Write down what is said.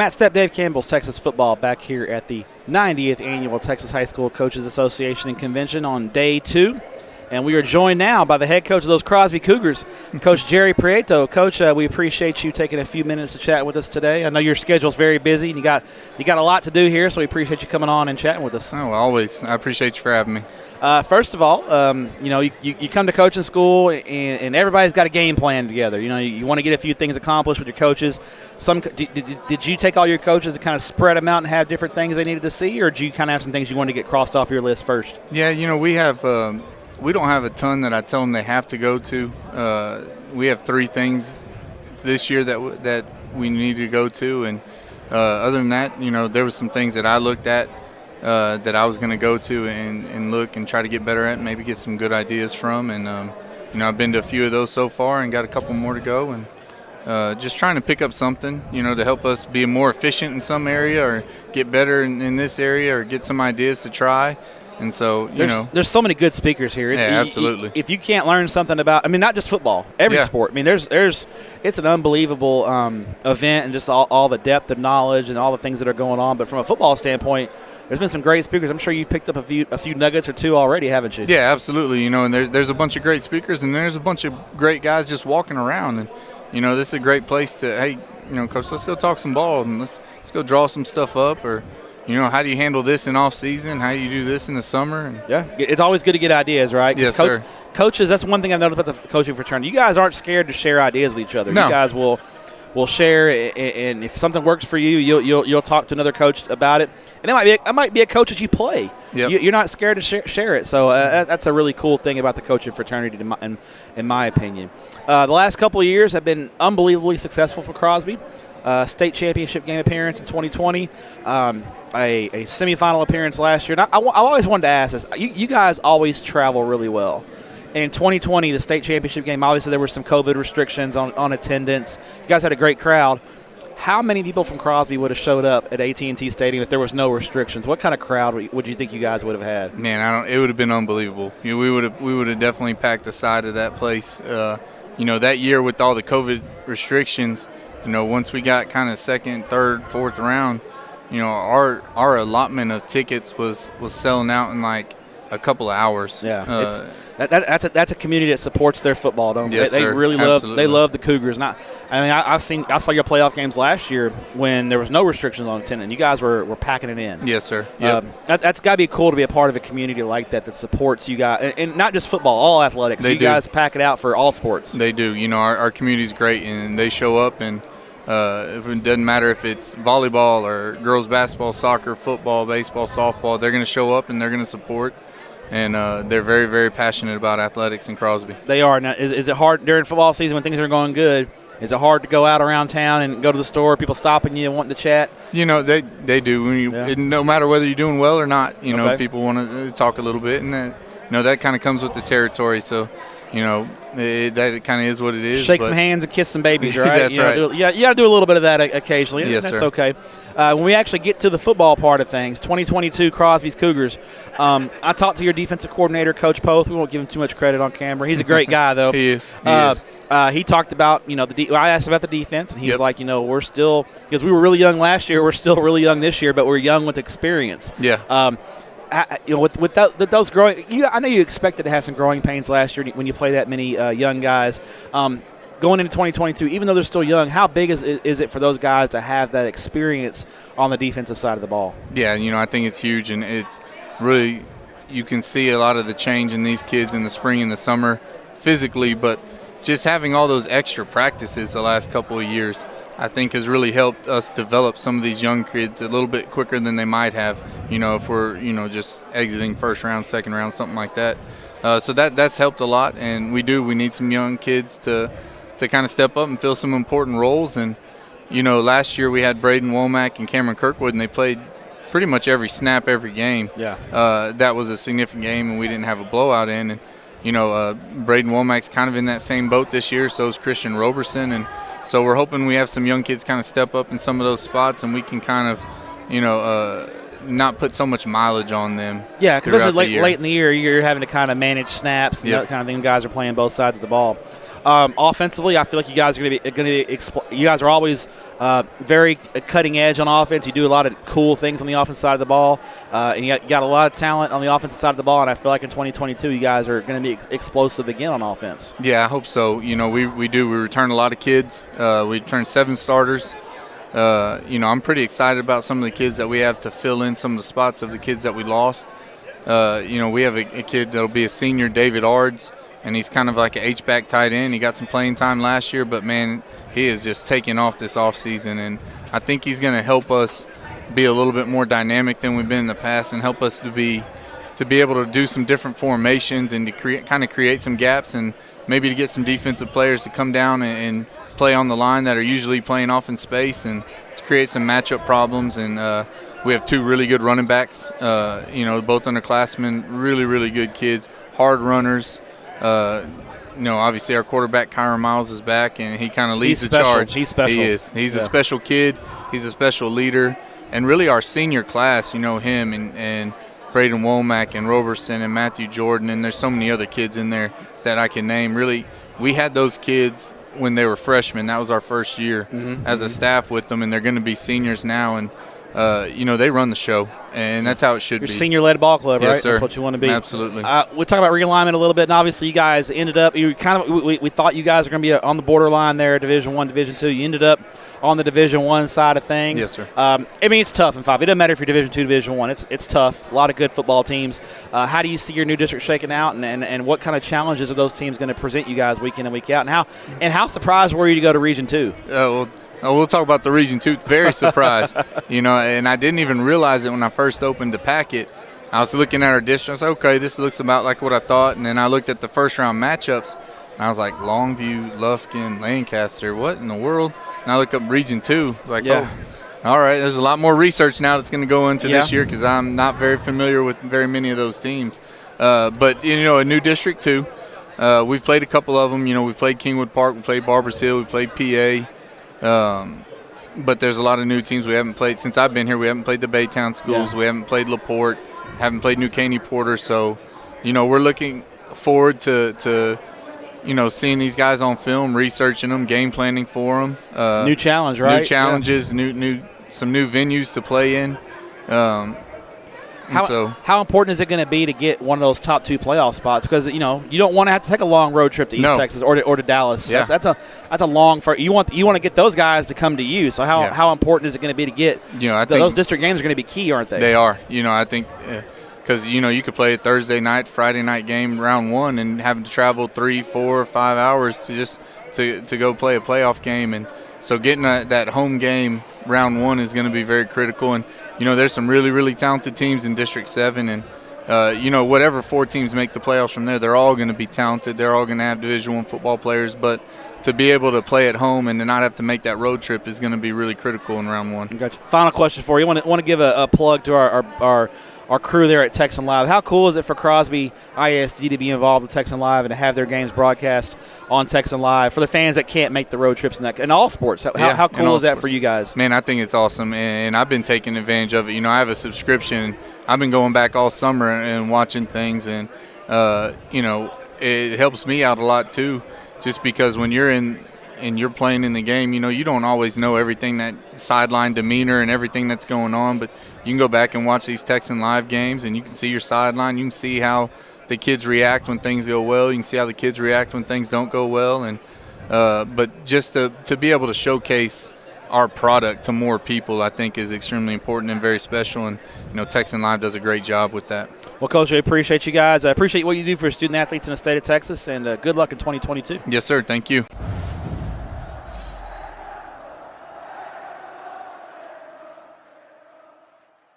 Matt Stepp, Dave Campbell's Texas football back here at the 90th Annual Texas High School Coaches Association and Convention on day 2. And we are joined now by the head coach of those Crosby Cougars, Coach Jerry Prieto. Coach, we appreciate you taking a few minutes to chat with us today. I know your schedule's very busy, and you got a lot to do here, so we appreciate you coming on and chatting with us. Oh, always. I appreciate you for having me. First of all, you come to coaching school, and everybody's got a game plan together. You want to get a few things accomplished with your coaches. Did you take all your coaches and kind of spread them out and have different things they needed to see, or did you kind of have some things you wanted to get crossed off your list first? Yeah, we have we don't have a ton that I tell them they have to go to. We have 3 things this year that we need to go to, and other than that, there was some things that I looked at that I was going to go to and look and try to get better at and maybe get some good ideas from. And, I've been to a few of those so far and got a couple more to go. And just trying to pick up something, to help us be more efficient in some area or get better in this area or get some ideas to try. And so, there's so many good speakers here. Yeah, absolutely. If you can't learn something about, not just football, every sport. It's an unbelievable event, and just all the depth of knowledge and all the things that are going on. But from a football standpoint, there's been some great speakers. I'm sure you've picked up a few nuggets or two already, haven't you? Yeah, absolutely. And there's a bunch of great speakers, and there's a bunch of great guys just walking around. And this is a great place to, hey, Coach, let's go talk some ball and let's go draw some stuff up, or how do you handle this in off season? How do you do this in the summer? And yeah, it's always good to get ideas, right? Yes, sir. Coaches, that's one thing I've noticed about the coaching fraternity. You guys aren't scared to share ideas with each other. No. You guys will share, and if something works for you, you'll talk to another coach about it. And it might be a coach that you play. Yep. You're not scared to share it. So that's a really cool thing about the coaching fraternity, in my opinion. The last couple of years have been unbelievably successful for Crosby. State championship game appearance in 2020, a semifinal appearance last year. And I always wanted to ask this. You guys always travel really well. In 2020, the state championship game, obviously there were some COVID restrictions on attendance. You guys had a great crowd. How many people from Crosby would have showed up at AT&T Stadium if there was no restrictions? What kind of crowd would you think you guys would have had? Man, it would have been unbelievable. We would have definitely packed the side of that place. That year with all the COVID restrictions, once we got kind of second, third, fourth round, our allotment of tickets was selling out in like a couple of hours. Yeah, that's a community that supports their football, don't they? Yes, they really Absolutely. love the Cougars. I saw your playoff games last year when there was no restrictions on attendance. You guys were packing it in. Yes, sir. Yep. That's got to be cool to be a part of a community like that supports you guys, and not just football, all athletics. You guys pack it out for all sports. They do. Our community's great, and they show up, and if it doesn't matter if it's volleyball or girls basketball, soccer, football, baseball, softball, they're going to show up and they're going to support. And they're very, very passionate about athletics in Crosby. They are. Now, is it hard during football season when things are going good? Is it hard to go out around town and go to the store, people stopping you and wanting to chat? They do. No matter whether you're doing well or not, people want to talk a little bit. And that kind of comes with the territory. So, that kind of is what it is. Shake some hands and kiss some babies, right? That's right. You got to do a little bit of that occasionally. Yes, that's sir. okay. When we actually get to the football part of things, 2022 Crosby's Cougars, I talked to your defensive coordinator, Coach Poth. We won't give him too much credit on camera. He's a great guy, though. He is. He talked about, I asked about the defense, and he was like, we're still – because we were really young last year. We're still really young this year, but we're young with experience. Yeah. With those growing – I know you expected to have some growing pains last year when you play that many young guys. Going into 2022, even though they're still young, how big is it for those guys to have that experience on the defensive side of the ball? Yeah, I think it's huge, and it's really you can see a lot of the change in these kids in the spring and the summer physically, but just having all those extra practices the last couple of years, I think has really helped us develop some of these young kids a little bit quicker than they might have, if we're, just exiting first round, second round, something like that. So that's helped a lot, and we need some young kids to kind of step up and fill some important roles. And, last year we had Braden Womack and Cameron Kirkwood, and they played pretty much every snap, every game. Yeah. That was a significant game, and we didn't have a blowout in. And, Braden Womack's kind of in that same boat this year, so is Christian Roberson. And so we're hoping we have some young kids kind of step up in some of those spots, and we can kind of, not put so much mileage on them. Yeah, because late in the year, you're having to kind of manage snaps and that kind of thing. Guys are playing both sides of the ball. Offensively, I feel like you guys are going to be you guys are always very cutting edge on offense. You do a lot of cool things on the offensive side of the ball, and you got a lot of talent on the offensive side of the ball. And I feel like in 2022, you guys are going to be explosive again on offense. Yeah, I hope so. You know, we return a lot of kids. We returned 7 starters. You know, I'm pretty excited about some of the kids that we have to fill in some of the spots of the kids that we lost. You know, we have a kid that'll be a senior, David Ards, and he's kind of like an H-back tight end. He got some playing time last year, but, man, he is just taking off this offseason, and I think he's going to help us be a little bit more dynamic than we've been in the past and help us to be able to do some different formations and to create some gaps and maybe to get some defensive players to come down and play on the line that are usually playing off in space and to create some matchup problems. And we have 2 really good running backs, you know, both underclassmen, really, really good kids, hard runners. You know, obviously our quarterback, Kyron Miles, is back, and he kind of leads the charge. He's special. He is. He's a special kid. He's a special leader. And really our senior class, you know, him and Braden Womack and Roberson and Matthew Jordan, and there's so many other kids in there that I can name. Really, we had those kids when they were freshmen. That was our first year as a staff with them, and they're going to be seniors now. And, you know, they run the show, and that's how it should be. Your senior-led ball club, yes, right? Sir. That's what you want to be. Absolutely. We'll talk about realignment a little bit, and obviously you guys ended up – we thought you guys were going to be on the borderline there, Division I, Division II. You ended up on the Division I side of things. Yes, sir. I mean, it's tough in 5. It doesn't matter if you're Division II, Division I. It's tough. A lot of good football teams. How do you see your new district shaking out, and what kind of challenges are those teams going to present you guys week in and week out? And how surprised were you to go to Region 2? We'll talk about the Region 2. Very surprised, you know, and I didn't even realize it when I first opened the packet. I was looking at our district. I said, okay, this looks about like what I thought. And then I looked at the first-round matchups, and I was like, Longview, Lufkin, Lancaster, what in the world? And I look up Region 2. I was like, oh, all right, there's a lot more research now that's going to go into this year because I'm not very familiar with very many of those teams. But, you know, a new district, too. We've played a couple of them. You know, we played Kingwood Park, we played Barbers Hill, we played PA. But there's a lot of new teams we haven't played. Since I've been here, we haven't played the Baytown schools. We haven't played LaPorte, haven't played New Caney Porter. So, you know, we're looking forward to you know, seeing these guys on film, researching them, game planning for them. New challenge, right? New challenges, some new venues to play in. How important is it going to be to get one of those top 2 playoff spots? Because, you know, you don't want to have to take a long road trip to East Texas or to Dallas. Yeah. That's a long – you want to get those guys to come to you. So how important is it going to be to get – you know, I think those district games are going to be key, aren't they? They are. You know, I think because, you know, you could play a Thursday night, Friday night game round 1 and having to travel 3, 4, 5 hours to just to go play a playoff game. And so getting that home game round 1 is going to be very critical. And, you know, there's some really, really talented teams in District 7. And, you know, whatever 4 teams make the playoffs from there, they're all going to be talented. They're all going to have Division I football players. But to be able to play at home and to not have to make that road trip is going to be really critical in round 1. Gotcha. Final question for you. Want to give a plug to our crew there at Texan Live. How cool is it for Crosby ISD to be involved with Texan Live and to have their games broadcast on Texan Live for the fans that can't make the road trips and all sports? How cool is that for you guys? Man, I think it's awesome, and I've been taking advantage of it. You know, I have a subscription. I've been going back all summer and watching things, and, you know, it helps me out a lot too, just because when you're in and you're playing in the game, you know, you don't always know everything, that sideline demeanor and everything that's going on, but you can go back and watch these Texan Live games and you can see your sideline. You can see how the kids react when things go well. You can see how the kids react when things don't go well. And but just to be able to showcase our product to more people, I think is extremely important and very special. And, you know, Texan Live does a great job with that. Well, Coach, I appreciate you guys. I appreciate what you do for student athletes in the state of Texas, and good luck in 2022. Yes, sir. Thank you.